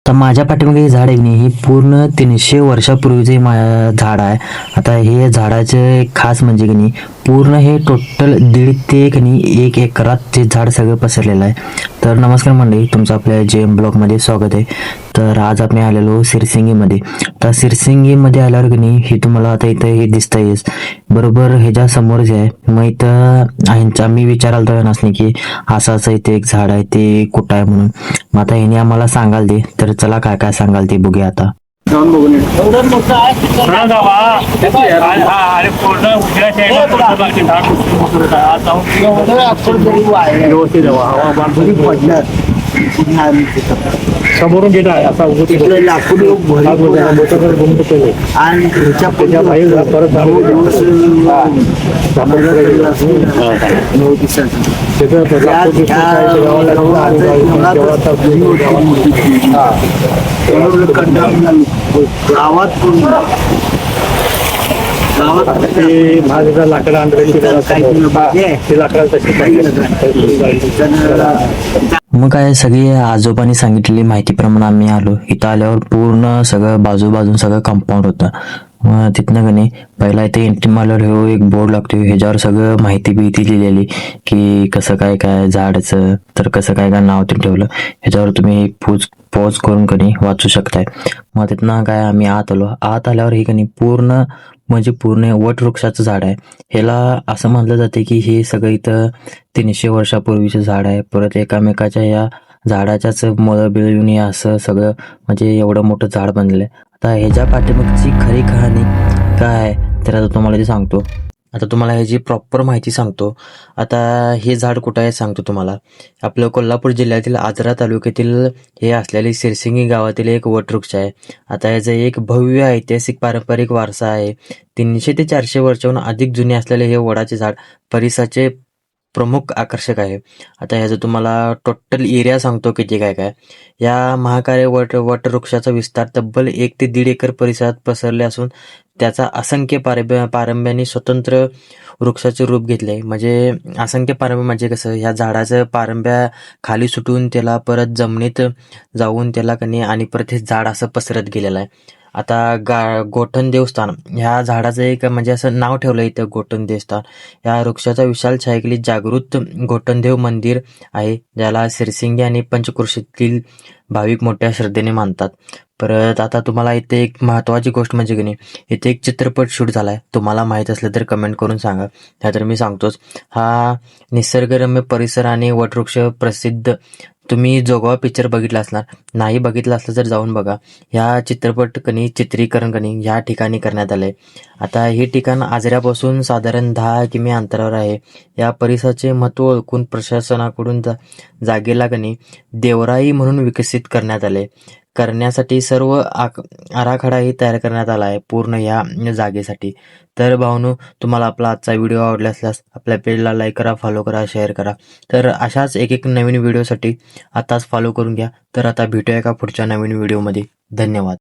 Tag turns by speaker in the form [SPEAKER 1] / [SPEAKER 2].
[SPEAKER 1] तर माझ्या पाठीमागे हे झाड आहे की नाही, हे पूर्ण 300 वर्षापूर्वीचं हे झाड आहे. आता हे झाडाचे एक खास म्हणजे की नाही, पूर्ण हे टोटल 1.5 ते की नाही 1 एकरात ते झाड सगळं पसरलेलं आहे. तर नमस्कार मंडळी, तुमचं आपल्या JM ब्लॉगमध्ये स्वागत आहे. तर आज आपण आलेलो सिरसिंगीमध्ये. तर सिरसिंगीमध्ये आल्यावर की नाही, हे तुम्हाला आता इथं हे दिसतंयच बरोबर ह्याच्या समोर जे आहे. मग इथं मी विचारायला तर नसणे की असं इथे एक झाड आहे, ते कुठं आहे म्हणून. मग आता ह्याने आम्हाला सांगाल दे. तर चला काय काय सांगाल ते बघूया आता.
[SPEAKER 2] जाऊन बघून एवढं मोठं आहे पूर्ण समोरून घेत आहे असा लाकूड आणि त्याच्या बाहेर परत गावात लाकडं
[SPEAKER 1] मग काय सगळी आजोबांनी सांगितलेली माहितीप्रमाणे आम्ही आलो. इथं आल्यावर पूर्ण सगळं बाजूबाजून सगळं कंपाऊंड होतं. मग तिथनं का नाही पहिला इथे एंट्री मारल्यावर हो एक बोर्ड लागतो, ह्याच्यावर सगळं माहिती लिहिलेली की कसं काय काय झाडाचं, तर कसं काय काय नाव ते ठेवलं. ह्याच्यावर तुम्ही पॉज करून कधी वाचू शकताय. मग तिथनं काय आम्ही आत आलो. आत आल्यावर हे कणी पूर्ण वटवृक्षाचं झाड आहे. ह्याला असं म्हटलं जाते की हे सगळं इथं 300 वर्षापूर्वीचं झाड आहे. परत एकामेकाच्या या झाडाच्याच मुळं बिळून असं सगळं म्हणजे एवढं मोठं झाड बनलेलं आहे. आता ह्याच्या पाठीमागची खरी कहाणी काय आहे तर आता तुम्हाला ते सांगतो. आता तुम्हाला ह्याची प्रॉपर माहिती सांगतो. आता हे झाड कुठं आहे सांगतो तुम्हाला. आपलं कोल्हापूर जिल्ह्यातील आजरा तालुक्यातील हे असलेले सिरसिंगी गावातील एक वटवृक्ष आहे. आता याचा एक भव्य ऐतिहासिक पारंपरिक वारसा आहे. 300 ते 400 वर्षाहून अधिक जुने असलेले हे वडाचे झाड परिसराचे प्रमुख आकर्षक आहे. आता ह्याचं तुम्हाला टोटल एरिया सांगतो किती काय काय. या महाकाय वटवृक्षाचा विस्तार तब्बल 1 ते 1.5 एकर परिसरात पसरले असून त्याचा असंख्य पारंब्यांनी स्वतंत्र वृक्षाचे रूप घेतले. म्हणजे असंख्य पारंब्या म्हणजे कसं, ह्या झाडाचं पारंब्या खाली सुटून त्याला परत जमिनीत जाऊन त्याला कणी आणि परत हे झाड असं पसरत गेलेलं आहे. आता गोठण देवस्थान ह्या झाडाचं एक म्हणजे असं नाव ठेवलं इथं गोठण देवस्थान. या वृक्षाचा विशाल छायेखाली जागृत गोठणदेव मंदिर आहे, ज्याला सिरसिंगी आणि पंचक्रोशीतील भाविक मोठ्या श्रद्धेने मानतात. परत आता तुम्हाला इथे एक महत्त्वाची गोष्ट म्हणजे की नाही, इथे एक चित्रपट शूट झाला आहे. तुम्हाला माहीत असलं तर कमेंट करून सांगा, नाहीतर मी सांगतोच. हा निसर्गरम्य परिसर आणि वटवृक्ष प्रसिद्ध. तुम्ही जोगवा पिक्चर बघितला असणार, नाही बघितलं असलं तर जाऊन बघा. ह्या चित्रीकरण ह्या ठिकाणी करण्यात आलंय. आता हे ठिकाण आजऱ्यापासून साधारण 10 किमी अंतरावर आहे. या परिसराचे महत्त्व ओळखून प्रशासनाकडून जागेला देवराई म्हणून विकसित करण्यात आले. करण्यासाठी सर्व आराखडाही तयार करण्यात आला आहे पूर्ण या जागेसाठी. तर भावनो, तुम्हाला आपला आजचा व्हिडिओ आवडला असल्यास आपल्या पेजला लाईक करा, फॉलो करा, शेअर करा. तर अशाच एक नवीन व्हिडिओसाठी आताच फॉलो करून घ्या. तर आता भेटूया का पुढच्या नवीन व्हिडिओमध्ये. धन्यवाद.